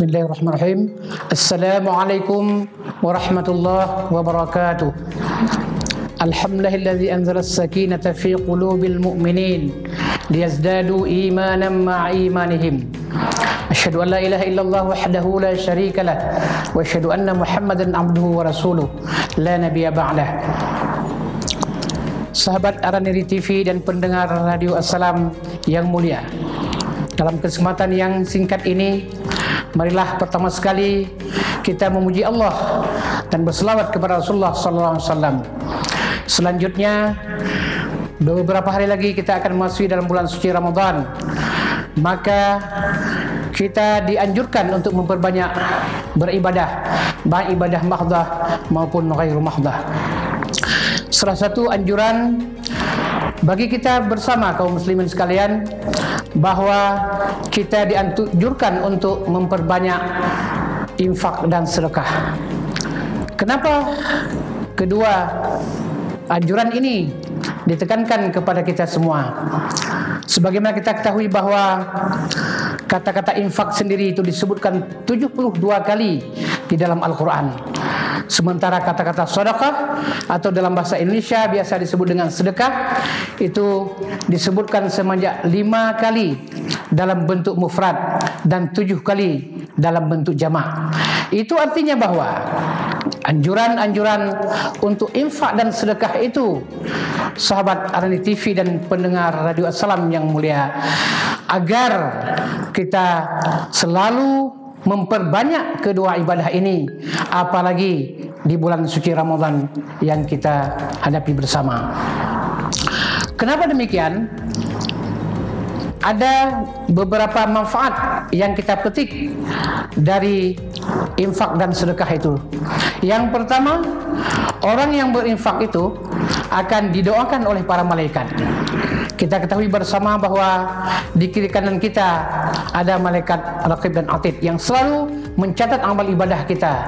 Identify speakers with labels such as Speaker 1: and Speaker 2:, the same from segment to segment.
Speaker 1: Bismillahirrahmanirrahim. Assalamualaikum warahmatullahi wabarakatuh. Alhamdulillahilladzi anzala as-sakinata fi qulubil mu'minin liyazdadu imanan ma'a imanihim. Asyhadu an la ilaha illallah wahdahu la syarika lah wa asyhadu anna Muhammadan abduhu wa rasuluh la nabiyya ba'dah. Sahabat Araniri TV dan pendengar Radio Assalam yang mulia, dalam kesempatan yang singkat ini, marilah pertama sekali kita memuji Allah dan berselawat kepada Rasulullah SAW. Selanjutnya, beberapa hari lagi kita akan memasuki dalam bulan suci Ramadan. Maka kita dianjurkan untuk memperbanyak beribadah, baik ibadah mahdah maupun ghairu mahdah. Salah satu anjuran bagi kita bersama kaum muslimin sekalian, bahwa kita dianjurkan untuk memperbanyak infak dan sedekah. Kenapa kedua anjuran ini ditekankan kepada kita semua? Sebagaimana kita ketahui bahwa kata-kata infak sendiri itu disebutkan 72 kali di dalam Al-Quran. Sementara kata-kata sedekah atau dalam bahasa Indonesia biasa disebut dengan sedekah itu disebutkan sebanyak 5 kali dalam bentuk mufrad dan 7 kali dalam bentuk jamak. Itu artinya bahwa anjuran-anjuran untuk infak dan sedekah itu, sahabat Araniri TV dan pendengar Radio Assalam yang mulia, agar kita selalu memperbanyak kedua ibadah ini, apalagi di bulan suci Ramadan yang kita hadapi bersama. Kenapa demikian? Ada beberapa manfaat yang kita petik dari infak dan sedekah itu. Yang pertama, orang yang berinfak itu akan didoakan oleh para malaikat. Kita ketahui bersama bahwa di kiri kanan kita ada malaikat Raqib dan Atid yang selalu mencatat amal ibadah kita.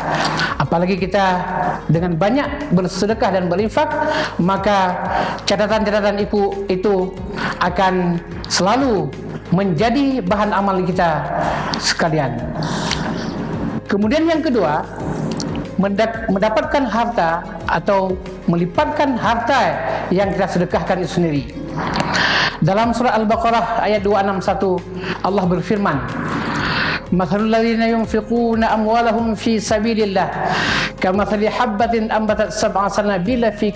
Speaker 1: Apalagi kita dengan banyak bersedekah dan berinfak, maka catatan-catatan itu akan selalu menjadi bahan amal kita sekalian. Kemudian yang kedua, mendapatkan harta atau melipatkan harta yang kita sedekahkan itu sendiri. Dalam surah Al-Baqarah ayat 261 Allah berfirman, "Mathalul ladzina yunfiquna amwalahum fi sabilillah kamathali habbatin ambatat sab'a sanabila fi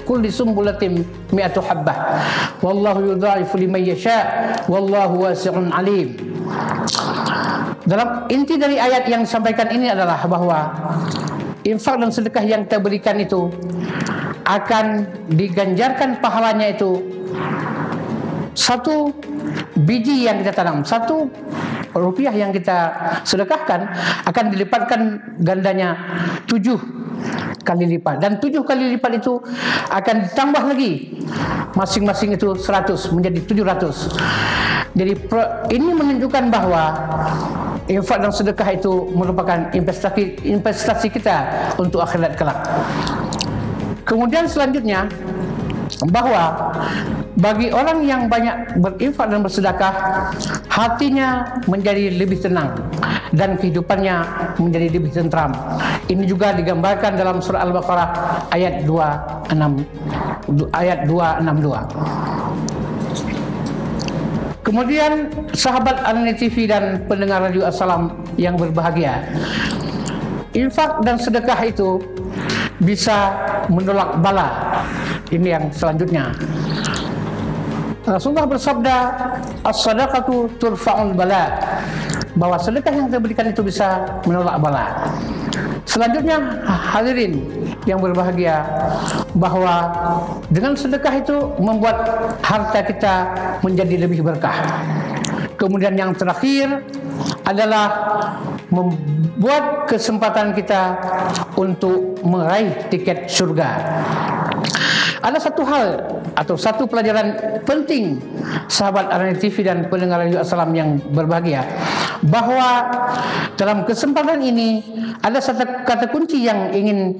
Speaker 1: kulli sumbulatin mi'atu habbah wallahu yudha'ifu liman yasha' wallahu wasi'un alim." Dalam inti dari ayat yang disampaikan ini adalah bahwa infak dan sedekah yang kita berikan itu akan diganjarkan pahalanya itu satu biji yang kita tanam, satu rupiah yang kita sedekahkan akan dilipatkan gandanya 7 kali lipat, dan 7 kali lipat itu akan ditambah lagi masing-masing itu 100 menjadi 700. Jadi ini menunjukkan bahwa infak dan sedekah itu merupakan investasi kita untuk akhirat kelak. Kemudian selanjutnya, bahwa bagi orang yang banyak berinfak dan bersedekah, hatinya menjadi lebih tenang dan kehidupannya menjadi lebih tentram. Ini juga digambarkan dalam surah Al-Baqarah ayat 262. Kemudian sahabat Araniri TV dan pendengar Radio Assalam yang berbahagia, infak dan sedekah itu bisa menolak bala. Ini yang selanjutnya. Rasulullah bersabda, "As-sadaqatu turfa'ul bala." Bahwa sedekah yang kita berikan itu bisa menolak bala. Selanjutnya, hadirin yang berbahagia, bahwa dengan sedekah itu membuat harta kita menjadi lebih berkah. Kemudian yang terakhir adalah membuat kesempatan kita untuk meraih tiket surga. Ada satu hal atau satu pelajaran penting, sahabat Araniri TV dan pendengar Radio Assalam yang berbahagia, bahwa dalam kesempatan ini ada satu kata kunci yang ingin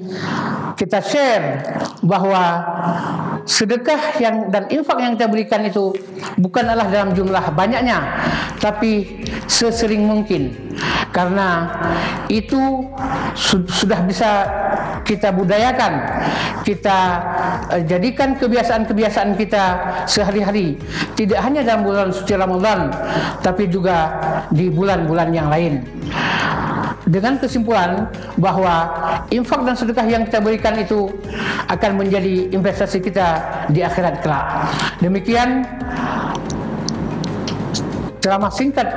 Speaker 1: kita share, bahwa sedekah dan infak yang kita berikan itu bukanlah dalam jumlah banyaknya, tapi sesering mungkin. karena itu sudah bisa kita budayakan, kita jadikan kebiasaan-kebiasaan kita sehari-hari, tidak hanya dalam bulan suci Ramadan tapi juga di bulan-bulan yang lain. Dengan kesimpulan bahwa infak dan sedekah yang kita berikan itu akan menjadi investasi kita di akhirat kelak. Demikian ceramah singkat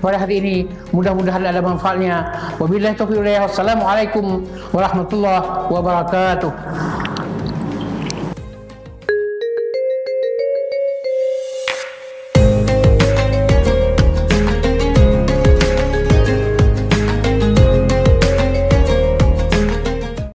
Speaker 1: pada hari ini, mudah-mudahan ada manfaatnya. Wabillahi taufiq wal hidayah. Wassalamualaikum warahmatullahi wabarakatuh.